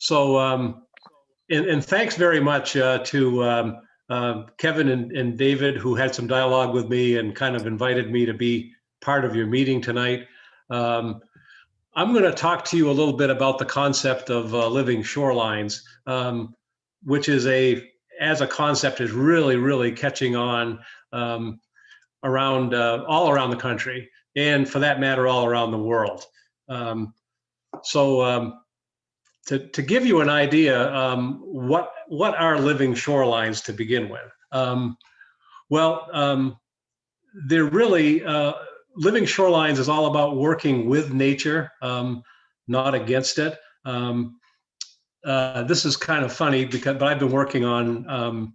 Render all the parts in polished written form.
So, and thanks very much to Kevin and David, who had some dialogue with me and kind of invited me to be part of your meeting tonight. I'm going to talk to you a little bit about the concept of living shorelines, which is as a concept is really catching on around all around the country, and for that matter, all around the world. To give you an idea, what are living shorelines to begin with? They're really living shorelines is all about working with nature, not against it. This is kind of funny but I've been working on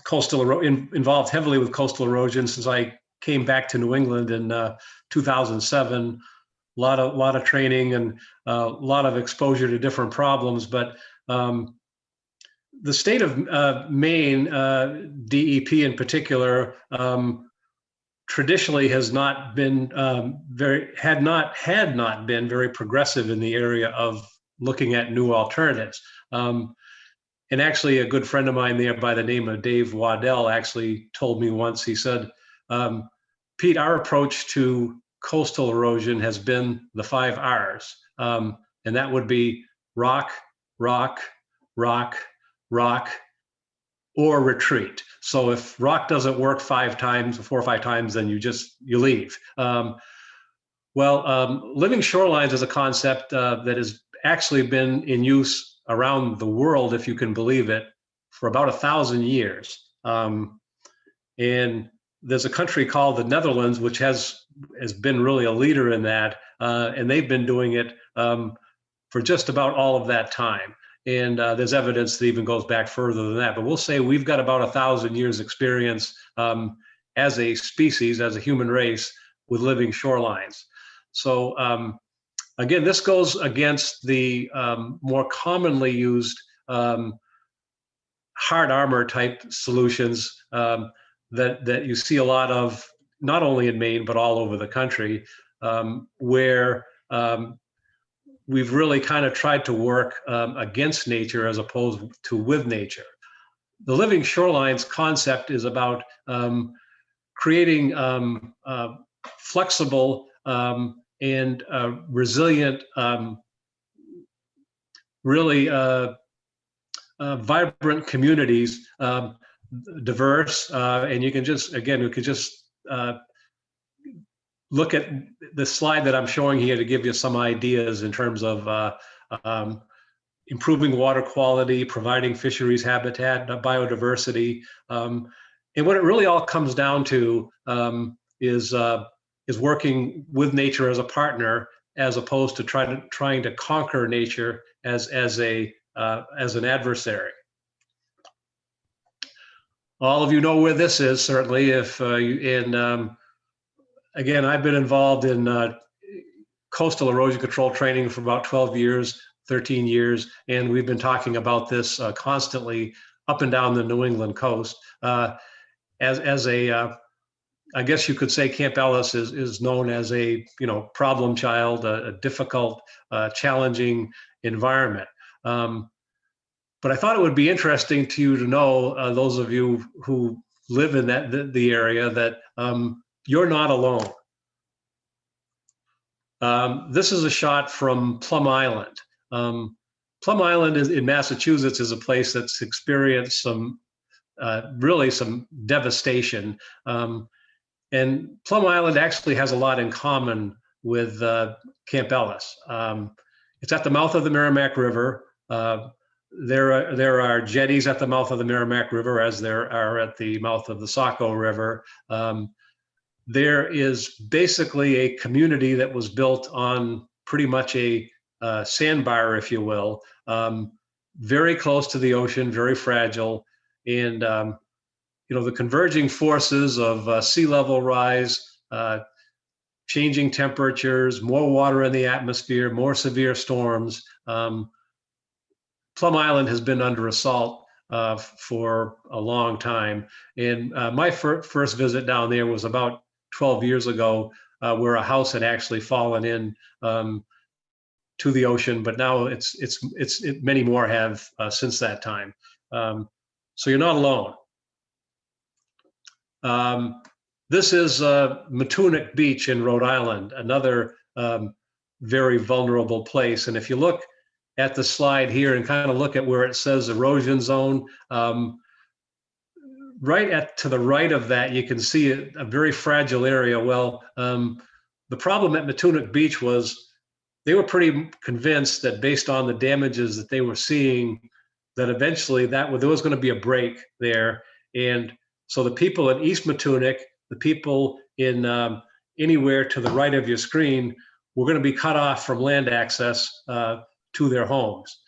coastal erosion, involved heavily with coastal erosion since I came back to New England in 2007. A lot of training and a lot of exposure to different problems, but the state of Maine, DEP in particular, traditionally has not been had not been very progressive in the area of looking at new alternatives. And actually, a good friend of mine there by the name of Dave Waddell actually told me once. He said, "Pete, our approach to coastal erosion has been the 5 R's, and that would be rock, rock, rock, rock, or retreat. So if rock doesn't work 4 or 5 times, then you leave." Living shorelines is a concept that has actually been in use around the world, if you can believe it, for about 1,000 years. And there's a country called the Netherlands, which has been really a leader in that, and they've been doing it for just about all of that time. And there's evidence that even goes back further than that. But we'll say we've got about 1,000 years experience as a species, as a human race, with living shorelines. So again, this goes against the more commonly used hard armor type solutions that you see a lot of, not only in Maine, but all over the country, where we've really kind of tried to work against nature as opposed to with nature. The living shorelines concept is about creating flexible and resilient, really vibrant communities, diverse, and you can just, again, you could just look at the slide that I'm showing here to give you some ideas in terms of improving water quality, providing fisheries habitat, biodiversity. And what it really all comes down to is working with nature as a partner, as opposed to trying to conquer nature as an adversary. All of you know where this is, certainly. Again, I've been involved in coastal erosion control training for about 12 years, 13 years, and we've been talking about this constantly up and down the New England coast. I guess you could say Camp Ellis is known as a problem child, a difficult, challenging environment. But I thought it would be interesting to you to know, those of you who live in the area, that you're not alone. This is a shot from Plum Island. Plum Island in Massachusetts is a place that's experienced really some devastation. And Plum Island actually has a lot in common with Camp Ellis. It's at the mouth of the Merrimack River. There are jetties at the mouth of the Merrimack River, as there are at the mouth of the Saco River. There is basically a community that was built on pretty much a sandbar, if you will, very close to the ocean, very fragile. And the converging forces of sea level rise, changing temperatures, more water in the atmosphere, more severe storms. Plum Island has been under assault for a long time. And my first visit down there was about 12 years ago, where a house had actually fallen in to the ocean, but now many more have since that time. So you're not alone. This is Matunic Beach in Rhode Island, another very vulnerable place. And if you look at the slide here and kind of look at where it says erosion zone, to the right of that, you can see a very fragile area. Well, the problem at Matunic Beach was they were pretty convinced that based on the damages that they were seeing, that eventually there was going to be a break there. And so the people in East Matunic, the people in anywhere to the right of your screen, were going to be cut off from land access to their homes.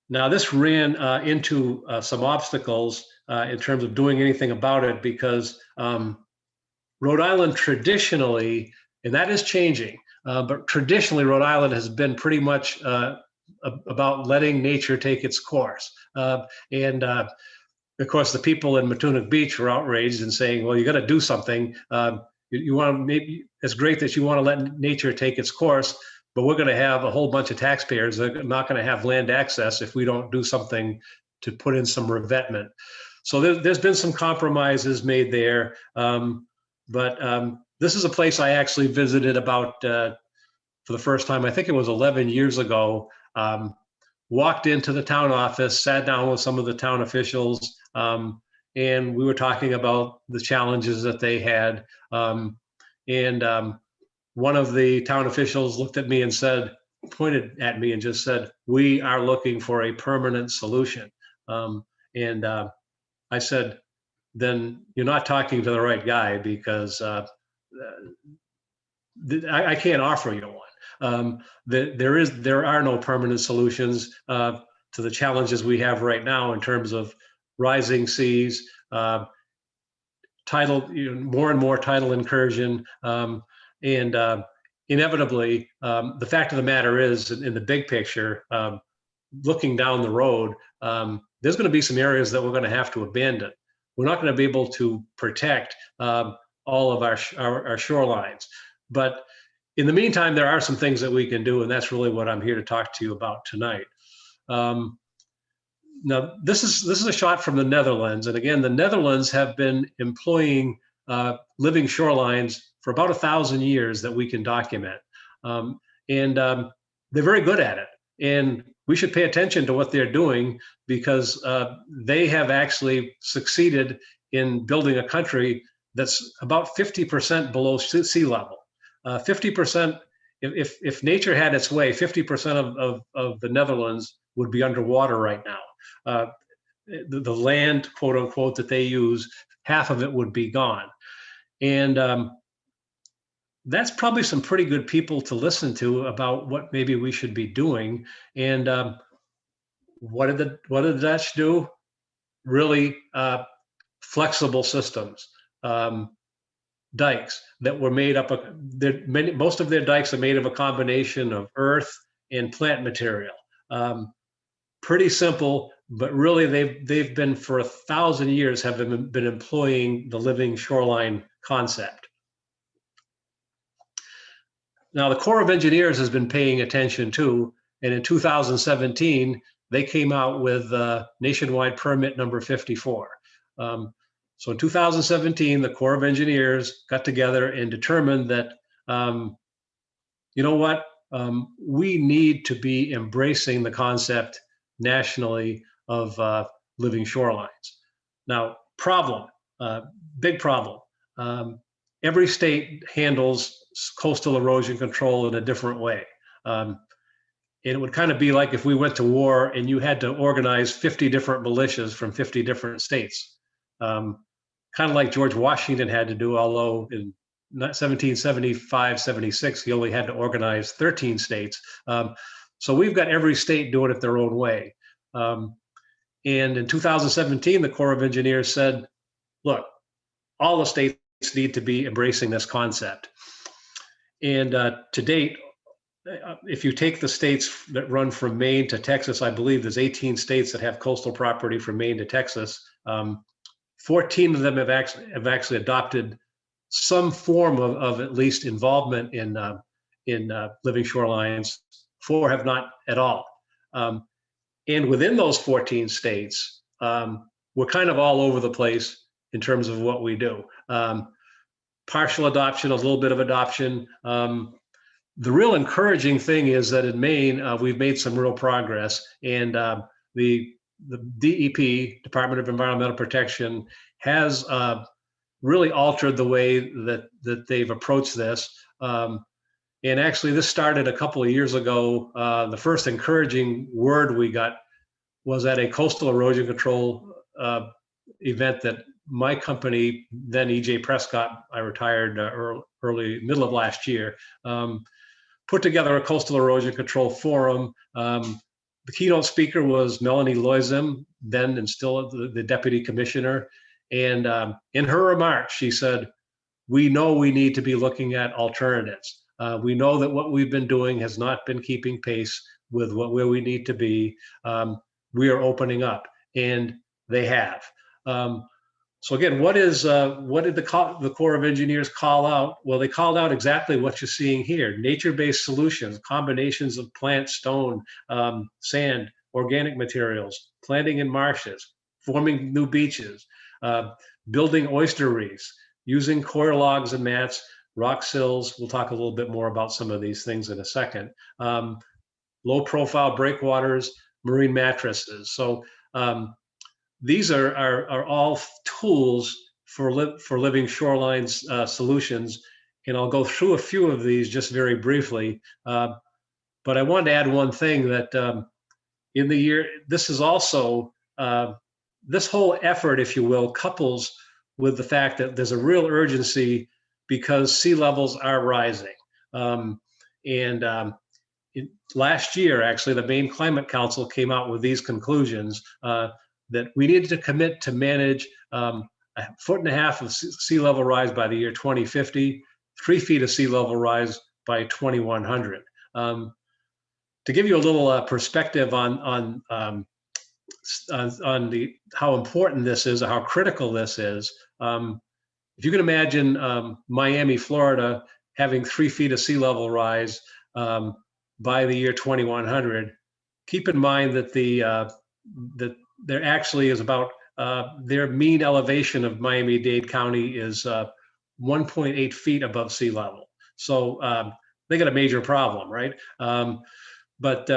Now, this ran into some obstacles in terms of doing anything about it, because Rhode Island traditionally, and that is changing, but traditionally Rhode Island has been pretty much about letting nature take its course. And of course, the people in Matunic Beach were outraged and saying, well, you got to do something. You want to, maybe it's great that you want to let nature take its course, but we're going to have a whole bunch of taxpayers that are not going to have land access if we don't do something to put in some revetment. So there's been some compromises made there. But this is a place I actually visited about for the first time. I think it was 11 years ago. Walked into the town office, sat down with some of the town officials, and we were talking about the challenges that they had. One of the town officials looked at me and pointed at me and just said, "We are looking for a permanent solution." I said, then you're not talking to the right guy, because I can't offer you one. There are no permanent solutions to the challenges we have right now in terms of rising seas, tidal, more and more tidal incursion, and inevitably, the fact of the matter is, in the big picture, looking down the road, there's going to be some areas that we're going to have to abandon. We're not going to be able to protect all of our shorelines. But in the meantime, there are some things that we can do, and that's really what I'm here to talk to you about tonight. Now, this is a shot from the Netherlands, and again, the Netherlands have been employing living shorelines for about 1,000 years that we can document, and they're very good at it. And we should pay attention to what they're doing, because they have actually succeeded in building a country that's about 50% below sea level. 50%, if nature had its way, 50% of the Netherlands would be underwater right now. The land, quote unquote, that they use, half of it would be gone. And that's probably some pretty good people to listen to about what maybe we should be doing. And what did the Dutch do? Really flexible systems, dikes that were made up of, most of their dikes are made of a combination of earth and plant material. Pretty simple, but really they've been for 1,000 years have been employing the living shoreline concept. Now, the Corps of Engineers has been paying attention too, and in 2017, they came out with nationwide permit number 54. So in 2017, the Corps of Engineers got together and determined that, you know what, we need to be embracing the concept nationally of living shorelines. Now, big problem. Every state handles coastal erosion control in a different way. And it would kind of be like if we went to war and you had to organize 50 different militias from 50 different states. Kind of like George Washington had to do, although in 1775, 76, he only had to organize 13 states. So we've got every state doing it their own way. And in 2017, the Corps of Engineers said, look, all the states need to be embracing this concept. And to date, if you take the states that run from Maine to Texas, I believe there's 18 states that have coastal property from Maine to Texas. 14 of them have actually adopted some form of at least involvement in living shorelines. 4 have not at all. And within those 14 states, we're kind of all over the place in terms of what we do. Partial adoption, a little bit of adoption. The real encouraging thing is that in Maine, we've made some real progress, and the DEP, Department of Environmental Protection, has really altered the way that they've approached this. And actually, this started a couple of years ago. The first encouraging word we got was at a coastal erosion control event that my company, then EJ Prescott, I retired middle of last year, put together a coastal erosion control forum. The keynote speaker was Melanie Loizem, then and still the deputy commissioner. And in her remarks, she said, "We know we need to be looking at alternatives. We know that what we've been doing has not been keeping pace with where we need to be. We are opening up," and they have. So again, what did the Corps of Engineers call out? Well, they called out exactly what you're seeing here: nature-based solutions, combinations of plant, stone, sand, organic materials, planting in marshes, forming new beaches, building oyster reefs, using coir logs and mats, rock sills. We'll talk a little bit more about some of these things in a second. Low-profile breakwaters, marine mattresses. So these are all tools for living shorelines solutions, and I'll go through a few of these just very briefly. But I wanted to add one thing that in the year, this is also, this whole effort, if you will, couples with the fact that there's a real urgency because sea levels are rising. Last year, actually, the Maine Climate Council came out with these conclusions that we needed to commit to manage 1.5 feet of sea level rise by the year 2050, 3 feet of sea level rise by 2100. To give you a little perspective on how important this is, or how critical this is, if you can imagine Miami, Florida, having 3 feet of sea level rise by the year 2100, keep in mind that that there actually is about their mean elevation of Miami-Dade County is 1.8 feet above sea level. So they got a major problem, right? But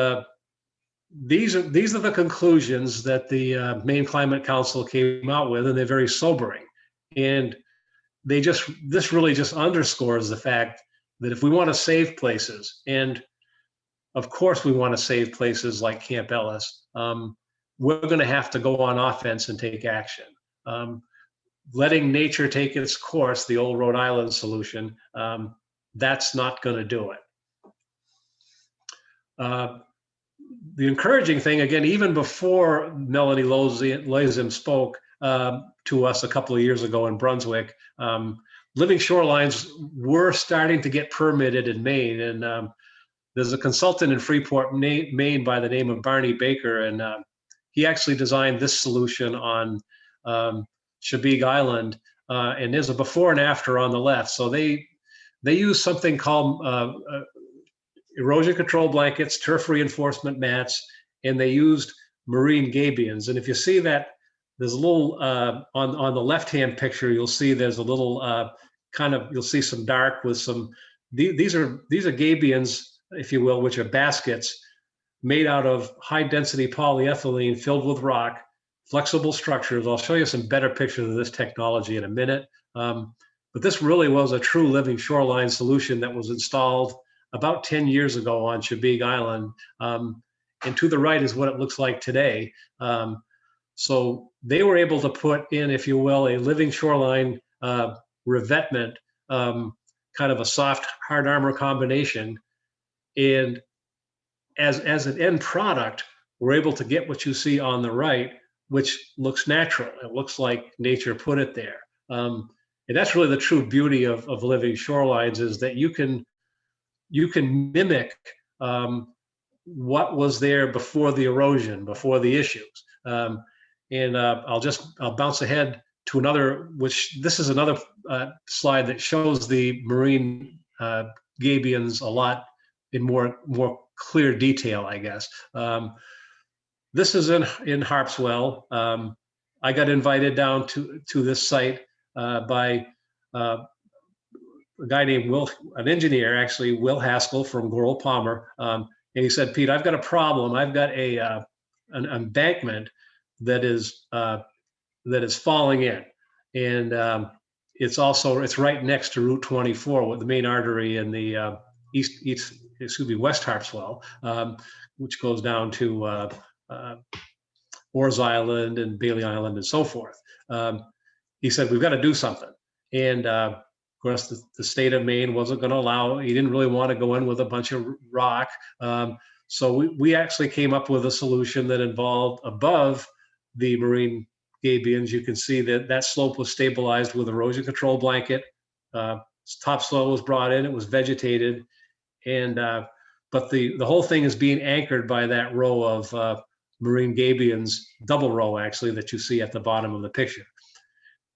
these are the conclusions that the Maine Climate Council came out with, and they're very sobering. And this really just underscores the fact that if we want to save places, and of course we want to save places like Camp Ellis, we're going to have to go on offense and take action. Letting nature take its course, the old Rhode Island solution, that's not going to do it. The encouraging thing, again, even before Melanie Loizem spoke to us a couple of years ago in Brunswick, living shorelines were starting to get permitted in Maine. And there's a consultant in Freeport, Maine by the name of Barney Baker, and he actually designed this solution on Chebeague Island, and there's a before and after on the left. So they use something called erosion control blankets, turf reinforcement mats, and they used marine gabions. And if you see that, there's a little on the left-hand picture, you'll see there's a little you'll see some dark with some. These are gabions, if you will, which are baskets made out of high-density polyethylene filled with rock, flexible structures. I'll show you some better pictures of this technology in a minute. But this really was a true living shoreline solution that was installed about 10 years ago on Chebeague Island. And to the right is what it looks like today. So they were able to put in, if you will, a living shoreline revetment, kind of a soft hard armor combination. And as an end product, we're able to get what you see on the right, which looks natural. It looks like nature put it there. And that's really the true beauty of living shorelines, is that you can mimic what was there before the erosion, before the issues. And I'll bounce ahead to another, which this is another slide that shows the marine gabions a lot in more clear detail, I guess. This is in Harpswell. I got invited down to this site by a guy named Will, an engineer actually, Will Haskell from Goral Palmer, and he said, "Pete, I've got a problem. I've got an embankment that is falling in, and it's right next to Route 24, with the main artery in the West Harpswell, which goes down to Orr's Island and Bailey Island and so forth." He said, "We've got to do something." And of course, the state of Maine wasn't going to allow, he didn't really want to go in with a bunch of rock. So we actually came up with a solution that involved, above the marine gabions, you can see that slope was stabilized with erosion control blanket. Topsoil was brought in, it was vegetated, and but the whole thing is being anchored by that row of marine gabions, double row actually, that you see at the bottom of the picture.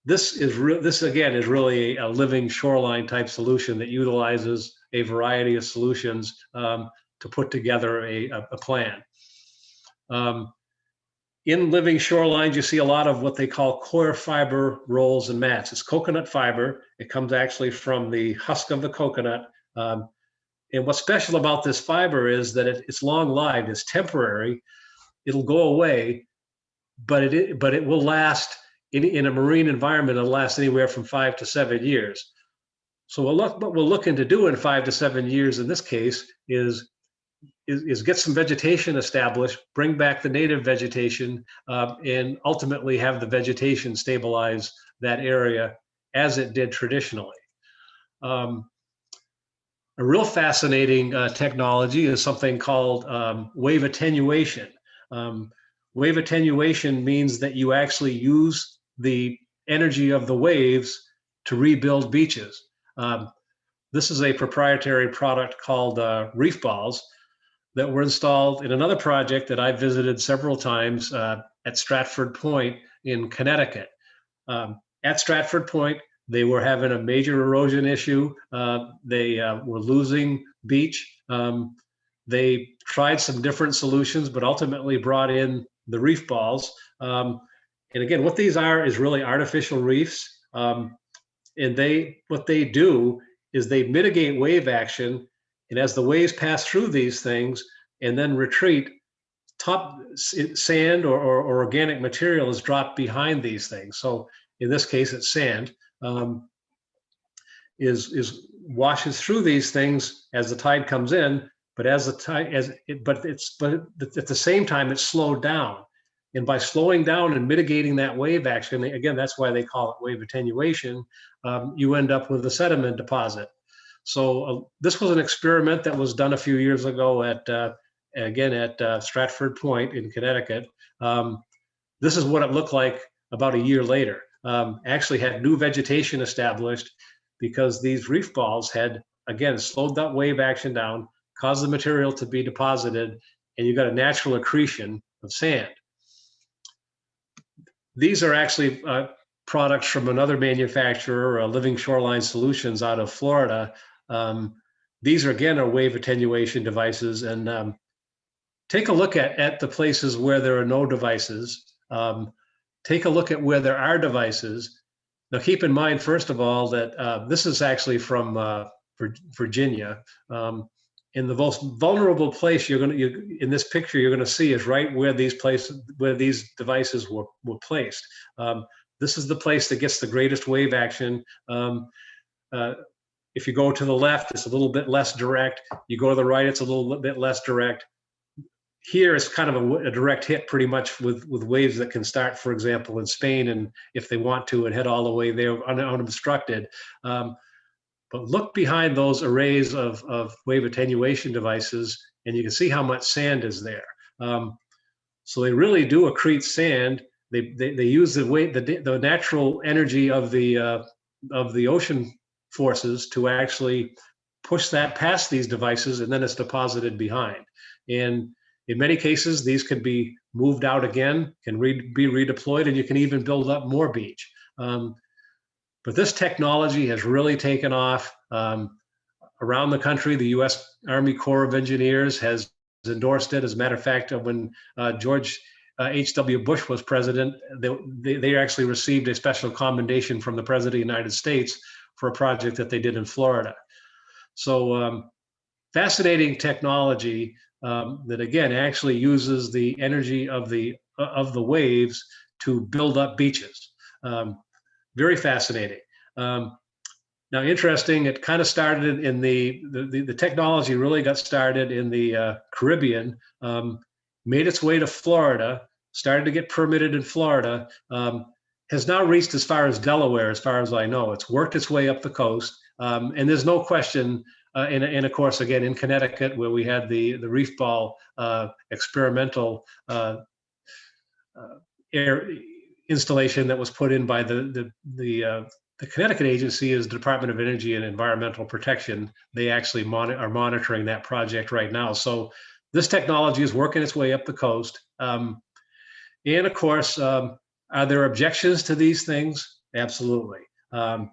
This again is really a living shoreline type solution that utilizes a variety of solutions to put together a plan. In living shorelines, you see a lot of what they call coir fiber rolls and mats. It's coconut fiber. It comes actually from the husk of the coconut. And what's special about this fiber is that it's long-lived. It's temporary. It'll go away, but it will last in a marine environment. It'll last anywhere from 5 to 7 years. So what we're looking to do in 5 to 7 years in this case is get some vegetation established, bring back the native vegetation, and ultimately have the vegetation stabilize that area as it did traditionally. A real fascinating technology is something called wave attenuation. Wave attenuation means that you actually use the energy of the waves to rebuild beaches. This is a proprietary product called reef balls that were installed in another project that I visited several times at Stratford Point in Connecticut. At Stratford Point, they were having a major erosion issue. They were losing beach. They tried some different solutions, but ultimately brought in the reef balls. And again, what these are is really artificial reefs. And what they do is they mitigate wave action. And as the waves pass through these things and then retreat, sand or organic material is dropped behind these things. So in this case, it's sand. Washes through these things as the tide comes in, but at the same time it's slowed down. And by slowing down and mitigating that wave action, again, that's why they call it wave attenuation, you end up with a sediment deposit. So this was an experiment that was done a few years ago at Stratford Point in Connecticut. This is what it looked like about a year later. Actually had new vegetation established because these reef balls had, again, slowed that wave action down, caused the material to be deposited, and you got a natural accretion of sand. These are actually products from another manufacturer, Living Shoreline Solutions out of Florida. These are, again, are wave attenuation devices. And take a look at the places where there are no devices. Take a look at where there are devices. Now, keep in mind, first of all, that this is actually from Virginia. And the most vulnerable place in this picture you're going to see is right where these devices were placed. This is the place that gets the greatest wave action. If you go to the left, it's a little bit less direct. You go to the right, it's a little bit less direct. Here it's kind of a direct hit, pretty much with waves that can start, for example, in Spain, and if they want to, and head all the way there unobstructed. But look behind those arrays of wave attenuation devices, and you can see how much sand is there. So they really do accrete sand. They use the natural energy of the ocean forces to actually push that past these devices, and then it's deposited behind. And in many cases, these can be moved out again, can be redeployed, and you can even build up more beach. But this technology has really taken off. around the country. The U.S. Army Corps of Engineers has endorsed it. As a matter of fact, when George H.W. Bush was president, they actually received a special commendation from the President of the United States for a project that they did in Florida. So fascinating technology that, again, actually uses the energy of the waves to build up beaches. Very fascinating. Now, interesting, it kind of started in the technology really got started in the Caribbean, made its way to Florida, started to get permitted in Florida, has now reached as far as Delaware, as far as I know. It's worked its way up the coast, and there's no question, and of course, again, in Connecticut, where we had the reef ball experimental air installation that was put in by the Connecticut agency is the Department of Energy and Environmental Protection. They actually are monitoring that project right now. So this technology is working its way up the coast. And of course, are there objections to these things? Absolutely. The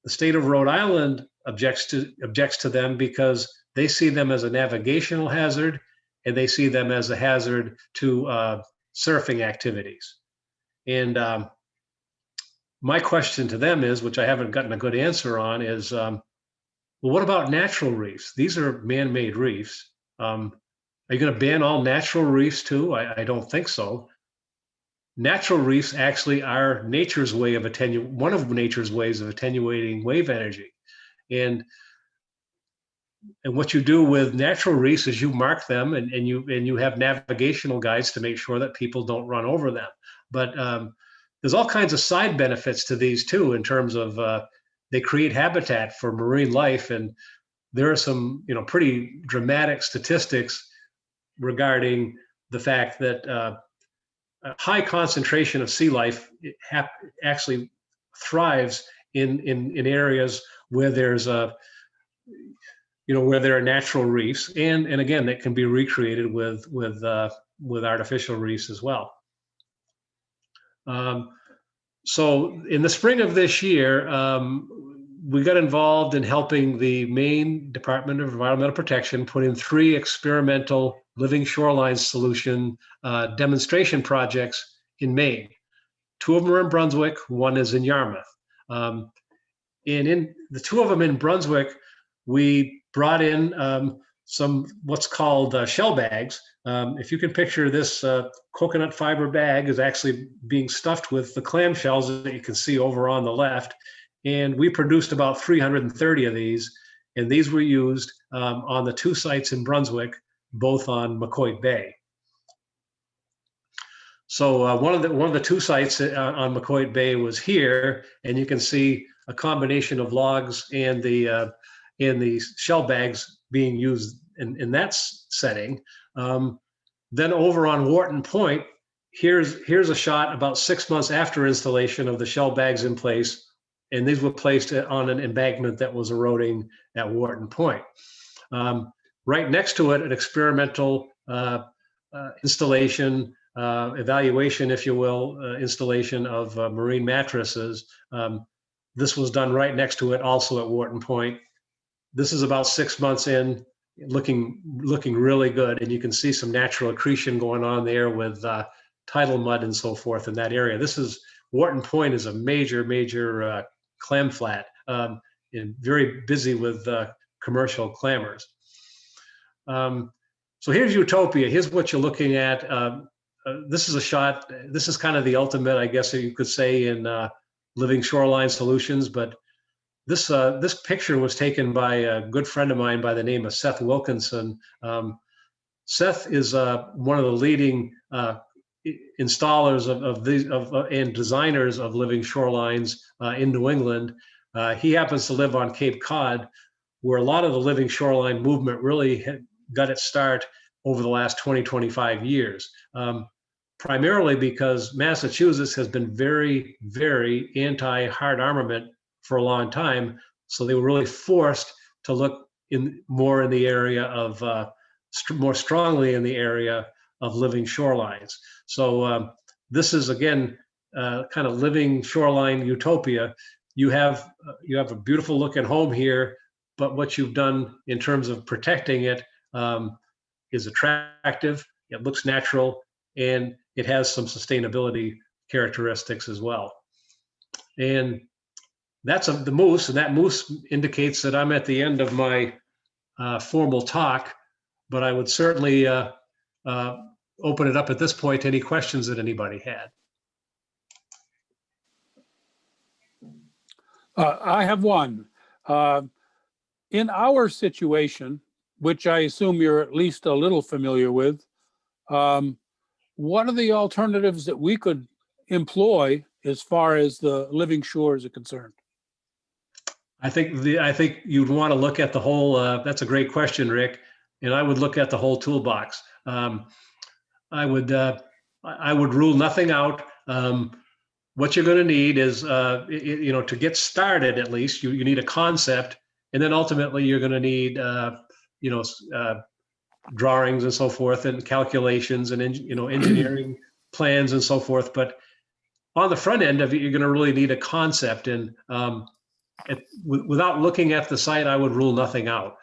state of Rhode Island objects to them because they see them as a navigational hazard, and they see them as a hazard to surfing activities. And my question to them is, which I haven't gotten a good answer on, is, well, what about natural reefs? These are man-made reefs. Are you going to ban all natural reefs too? I don't think so. Natural reefs actually are nature's way of one of nature's ways of attenuating wave energy. And what you do with natural reefs is you mark them, and you have navigational guides to make sure that people don't run over them. But there's all kinds of side benefits to these too, in terms of they create habitat for marine life, and there are some pretty dramatic statistics regarding the fact that a high concentration of sea life actually thrives in areas where there's where there are natural reefs, and again, that can be recreated with artificial reefs as well. So in the spring of this year, we got involved in helping the Maine Department of Environmental Protection put in 3 experimental living shoreline solution demonstration projects in Maine. 2 of them are in Brunswick, 1 is in Yarmouth. And in the 2 of them in Brunswick, we brought in some what's called shell bags. If you can picture this, coconut fiber bag is actually being stuffed with the clam shells that you can see over on the left. And we produced about 330 of these, and these were used on the 2 sites in Brunswick, both on McCoy Bay. So one of the 2 sites on McCoy Bay was here, and you can see a combination of logs and the shell bags being used in that setting. Then over on Wharton Point, here's a shot about 6 months after installation of the shell bags in place, and these were placed on an embankment that was eroding at Wharton Point. Right next to it, an experimental installation, evaluation, if you will, installation of marine mattresses. This was done right next to it, also at Wharton Point. This is about 6 months in, looking really good, and you can see some natural accretion going on there with tidal mud and so forth in that area. Wharton Point is a major clam flat, and very busy with commercial clammers. So here's Utopia. Here's what you're looking at. This is a shot. This is kind of the ultimate, I guess you could say, in living shoreline solutions. But this picture was taken by a good friend of mine by the name of Seth Wilkinson. Seth is one of the leading installers and designers of living shorelines in New England. He happens to live on Cape Cod, where a lot of the living shoreline movement really got its start over the last 20-25 years. Primarily because Massachusetts has been very, very anti-hard armament for a long time, so they were really forced to look more in the area of more strongly in the area of living shorelines. So this is, again, kind of living shoreline utopia. You have a beautiful looking home here but what you've done in terms of protecting it is attractive, it looks natural, and it has some sustainability characteristics as well. And that's the moose, and that moose indicates that I'm at the end of my formal talk, but I would certainly open it up at this point to any questions that anybody had. I have one. In our situation, which I assume you're at least a little familiar with, what are the alternatives that we could employ as far as the living shores are concerned? I think you'd want to look at the whole. That's a great question, Rick. And I would look at the whole toolbox. I would rule nothing out. What you're going to need is, to get started, at least you need a concept, and then ultimately you're going to need, drawings and so forth, and calculations, and engineering plans and so forth. But on the front end of it, you're going to really need a concept, and without looking at the site, I would rule nothing out.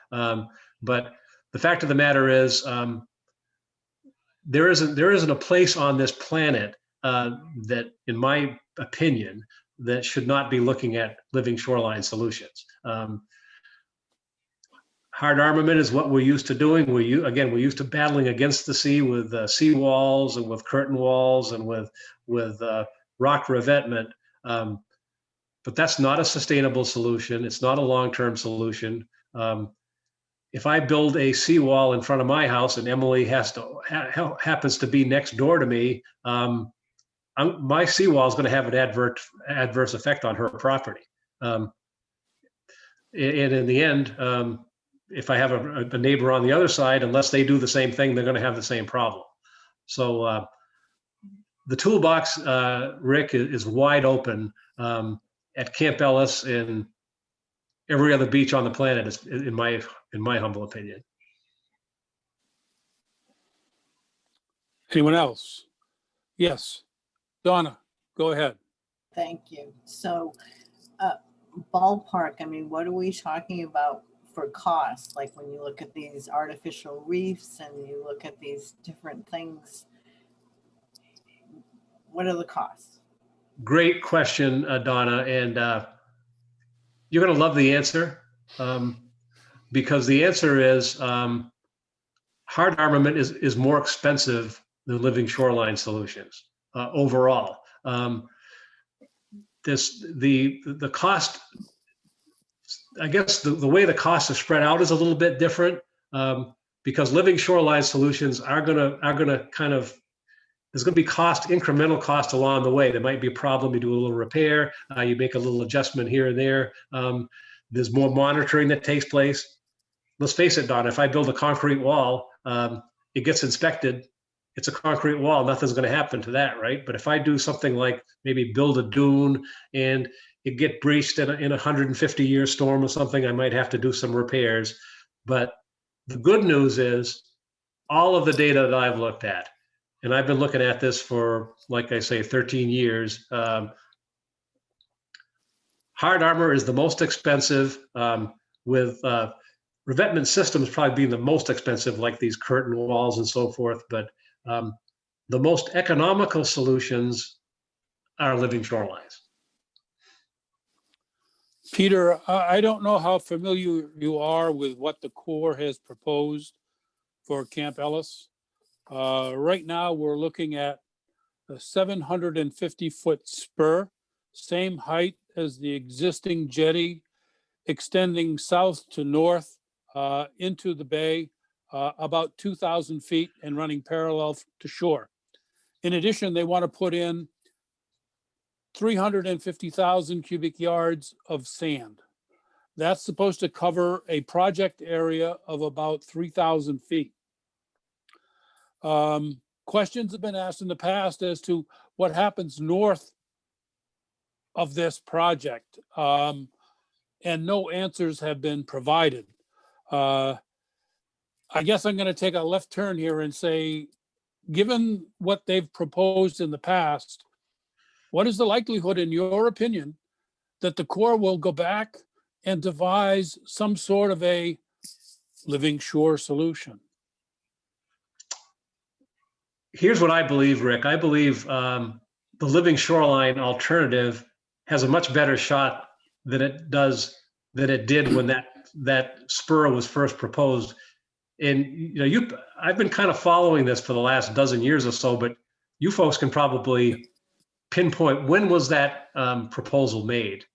But the fact of the matter is, there isn't a place on this planet that, in my opinion, that should not be looking at living shoreline solutions. Hard armament is what we're used to doing. We're used to battling against the sea with sea walls and with curtain walls and with rock revetment. But that's not a sustainable solution. It's not a long-term solution. If I build a seawall in front of my house and Emily happens to be next door to me, my seawall is going to have an adverse effect on her property. And in the end, if I have a neighbor on the other side, unless they do the same thing, they're going to have the same problem. So the toolbox, Rick, is wide open at Camp Ellis and every other beach on the planet, is, in my humble opinion. Anyone else? Yes, Donna, go ahead. Thank you. So ballpark, I mean, what are we talking about for cost? Like when you look at these artificial reefs and you look at these different things, what are the costs? Great question, Donna. And you're going to love the answer, because the answer is hard armament is more expensive than living shoreline solutions overall. The cost, I guess the way the costs are spread out is a little bit different, because living shoreline solutions are gonna kind of, there's going to be incremental cost along the way. There might be a problem, you do a little repair, you make a little adjustment here and there. There's more monitoring that takes place. Let's face it, Don, if I build a concrete wall, it gets inspected, it's a concrete wall, nothing's going to happen to that, right? But if I do something like maybe build a dune and it get breached in a 150-year storm or something, I might have to do some repairs. But the good news is all of the data that I've looked at, and I've been looking at this for, like I say, 13 years. Hard armor is the most expensive, with revetment systems probably being the most expensive, like these curtain walls and so forth. But the most economical solutions are living shorelines. Peter, I don't know how familiar you are with what the Corps has proposed for Camp Ellis. Right now, we're looking at a 750-foot spur, same height as the existing jetty, extending south to north into the bay, about 2,000 feet and running parallel to shore. In addition, they want to put in 350,000 cubic yards of sand. That's supposed to cover a project area of about 3,000 feet. Questions have been asked in the past as to what happens north of this project, and no answers have been provided. I guess I'm going to take a left turn here and say, given what they've proposed in the past, what is the likelihood, in your opinion, that the Corps will go back and devise some sort of a living shore solution? Here's what I believe, Rick. I believe the living shoreline alternative has a much better shot than it did when that spur was first proposed. And I've been kind of following this for the last dozen years or so, but you folks can probably pinpoint, when was that proposal made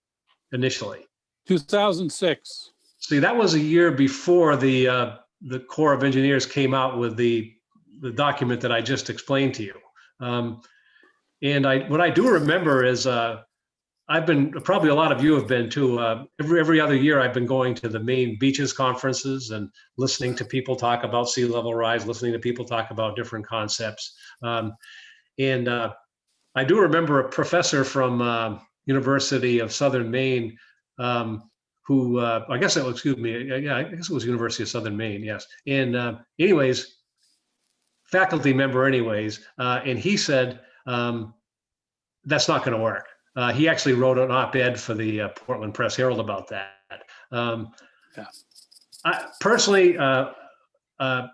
initially? 2006. See, that was a year before the Corps of Engineers came out with the document that I just explained to you. And what I do remember is I've been, probably a lot of you have been too, every other year I've been going to the main beaches conferences and listening to people talk about sea level rise, listening to people talk about different concepts. And I do remember a professor from University of Southern Maine who, I guess it was, excuse me, yeah, I guess it was University of Southern Maine, yes. And anyways, faculty member anyways, and he said, that's not going to work. He actually wrote an op-ed for the Portland Press Herald about that. Yeah. I, personally, I'm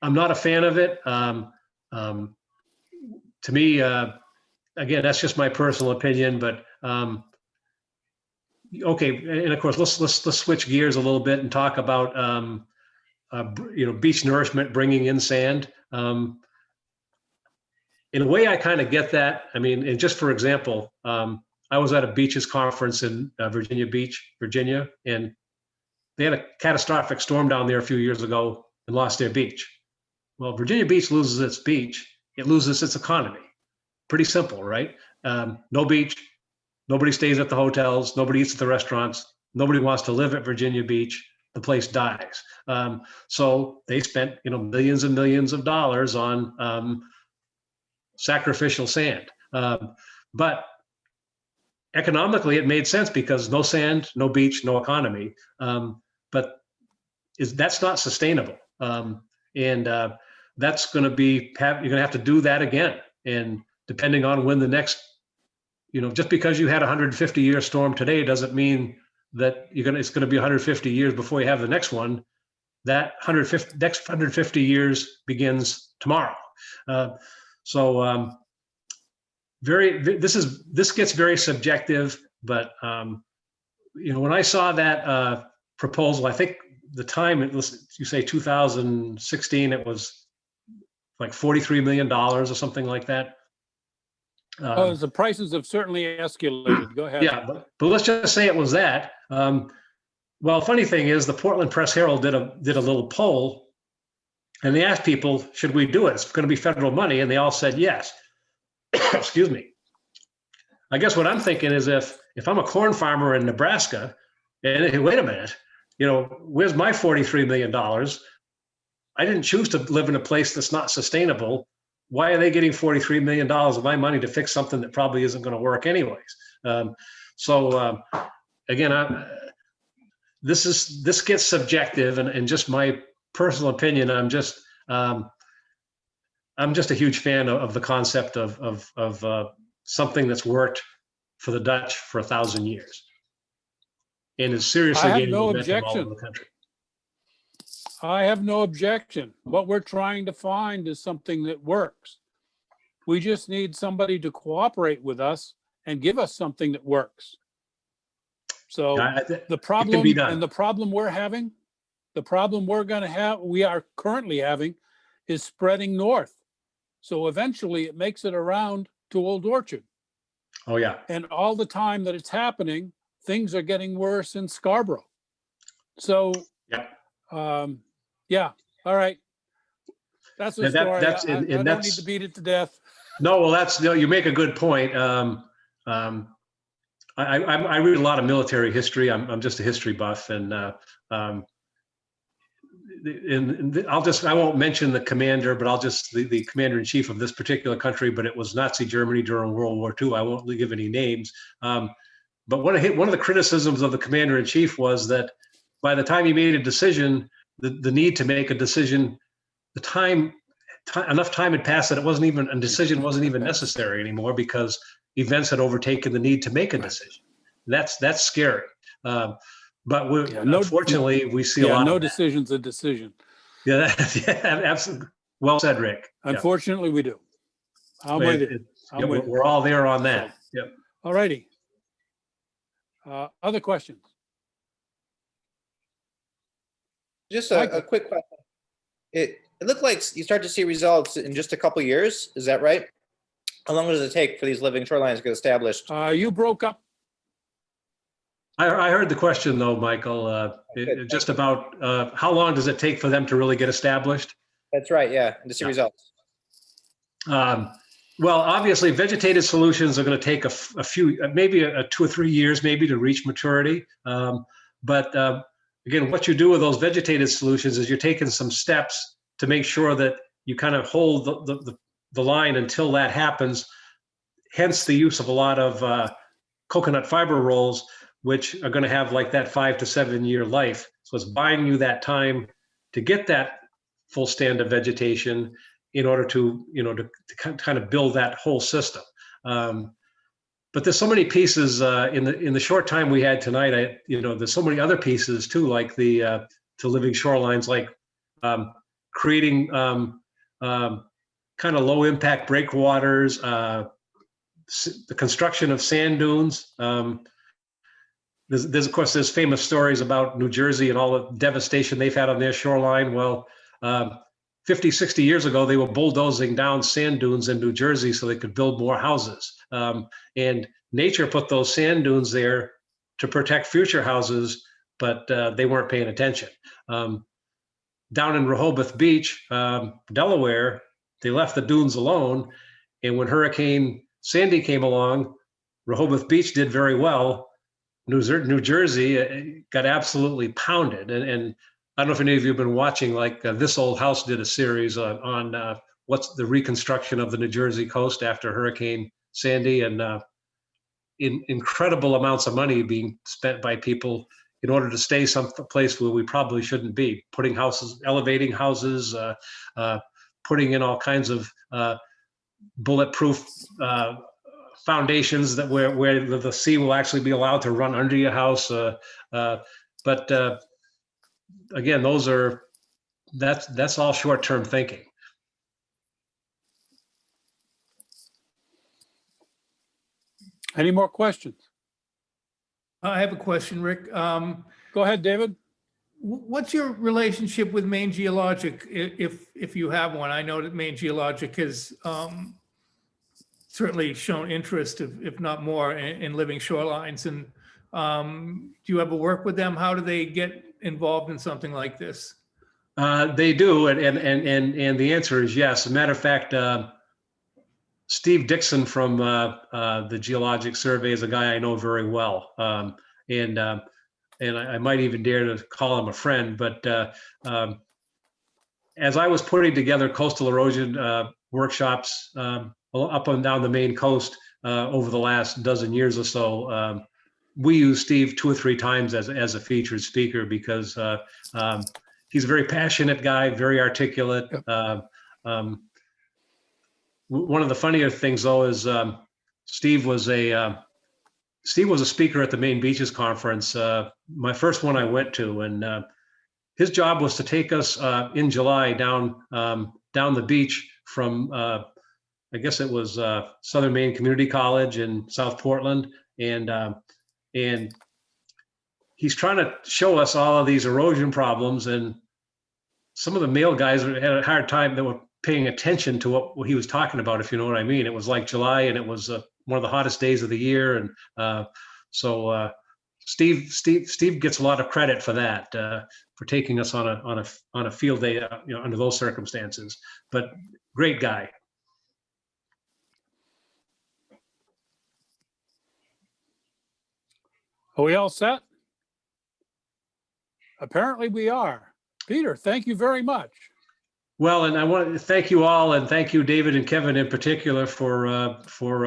not a fan of it. To me, again, that's just my personal opinion, but okay. And of course, let's switch gears a little bit and talk about beach nourishment, bringing in sand. In a way, I kind of get that. I mean, and just for example, I was at a beaches conference in Virginia Beach, Virginia, and they had a catastrophic storm down there a few years ago and lost their beach. Well, Virginia Beach loses its beach, it loses its economy. Pretty simple, right? No beach, nobody stays at the hotels, nobody eats at the restaurants, nobody wants to live at Virginia Beach. The place dies. So they spent, millions and millions of dollars on sacrificial sand. But economically, it made sense because no sand, no beach, no economy. But that's not sustainable. And that's going to be, you're going to have to do that again. And depending on when the next, just because you had a 150-year storm today doesn't mean that it's going to be 150 years before you have the next one. That next 150 years begins tomorrow. This gets very subjective, but when I saw that proposal, I think the time, you say 2016, it was like $43 million or something like that. The prices have certainly escalated. Go ahead. Yeah, but let's just say it was that. Well, funny thing is, the Portland Press Herald did a little poll, and they asked people, should we do it? It's going to be federal money, and they all said yes. Excuse me. I guess what I'm thinking is, if I'm a corn farmer in Nebraska, and hey, wait a minute, where's my $43 million? I didn't choose to live in a place that's not sustainable. Why are they getting $43 million of my money to fix something that probably isn't going to work anyways? Again, this gets subjective, and just my personal opinion. I'm just a huge fan of the concept of something that's worked for the Dutch for 1,000 years, and is seriously I have gaining no momentum all over objection. the country. I have no objection. What we're trying to find is something that works. We just need somebody to cooperate with us and give us something that works. So the problem, and the problem we're having, we are currently having, is spreading north. So eventually it makes it around to Old Orchard. Oh yeah. And all the time that it's happening, things are getting worse in Scarborough. So yeah. All right. That's a story. I don't need to beat it to death. No, well, you make a good point. I read a lot of military history. I'm just a history buff, and I won't mention the commander, but the commander in chief of this particular country, but it was Nazi Germany during World War II. I won't give any names. But one of the criticisms of the commander in chief was that by the time he made a decision, the need to make a decision, enough time had passed that a decision wasn't even necessary anymore, because events had overtaken the need to make a decision. That's scary. But Yeah, no- unfortunately, we see a Yeah, lot no of that. decision's a decision. Yeah, yeah, absolutely. Well said, Rick. Yeah. Unfortunately, we do. I'm with you. I'm with you. We're all there on that. Yep. All righty. Other questions? Just Michael. a quick question. It looked like you start to see results in just a couple years. Is that right? How long does it take for these living shorelines to get established? You broke up. I heard the question though, Michael, Good. just about how long does it take for them to really get established? That's right. Yeah, and to see Yeah. results. Well, obviously, vegetated solutions are going to take a few, maybe 2 or 3 years, maybe to reach maturity. But again, what you do with those vegetated solutions is you're taking some steps to make sure that you kind of hold the line until that happens. Hence the use of a lot of coconut fiber rolls, which are going to have like that 5 to 7 year life. So it's buying you that time to get that full stand of vegetation in order to, to kind of build that whole system. But there's so many pieces in the short time we had tonight. There's so many other pieces too, like the to living shorelines, like creating kind of low impact breakwaters, the construction of sand dunes. There's of course there's famous stories about New Jersey and all the devastation they've had on their shoreline. Well, 50, 60 years ago, they were bulldozing down sand dunes in New Jersey so they could build more houses. And nature put those sand dunes there to protect future houses, but they weren't paying attention. Down in Rehoboth Beach, Delaware, they left the dunes alone. And when Hurricane Sandy came along, Rehoboth Beach did very well. New Jersey got absolutely pounded. And I don't know if any of you have been watching, like This Old House did a series on what's the reconstruction of the New Jersey coast after Hurricane Sandy, and incredible amounts of money being spent by people in order to stay someplace where we probably shouldn't be, putting houses, elevating houses, putting in all kinds of bulletproof foundations that where the sea will actually be allowed to run under your house. But again, that's all short-term thinking. Any more questions? I have a question, Rick. Go ahead, David. What's your relationship with Maine Geologic, if you have one? I know that Maine Geologic has certainly shown interest, if not more, in living shorelines. And do you ever work with them? How do they get involved in something like this? They do, and the answer is yes. As a matter of fact, Steve Dixon from the Geologic Survey is a guy I know very well, and I might even dare to call him a friend. But as I was putting together coastal erosion workshops up and down the Maine coast over the last dozen years or so, we use Steve 2 or 3 times as a featured speaker because he's a very passionate guy, very articulate. One of the funnier things, though, is Steve was a speaker at the Maine Beaches Conference, my first one I went to, and his job was to take us in July down the beach from I guess it was Southern Maine Community College in South Portland, and he's trying to show us all of these erosion problems, and some of the male guys had a hard time. They were paying attention to what he was talking about, if you know what I mean. It was like July, and it was one of the hottest days of the year, and so Steve gets a lot of credit for that, for taking us on a field day, under those circumstances. But great guy. Are we all set? Apparently we are. Peter, thank you very much. Well, and I want to thank you all, and thank you, David and Kevin in particular, for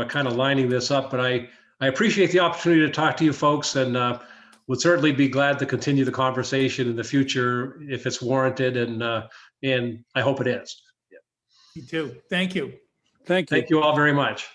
kind of lining this up. But I appreciate the opportunity to talk to you folks, and would certainly be glad to continue the conversation in the future if it's warranted, and I hope it is. Me too. Thank you. Thank you. Thank you all very much.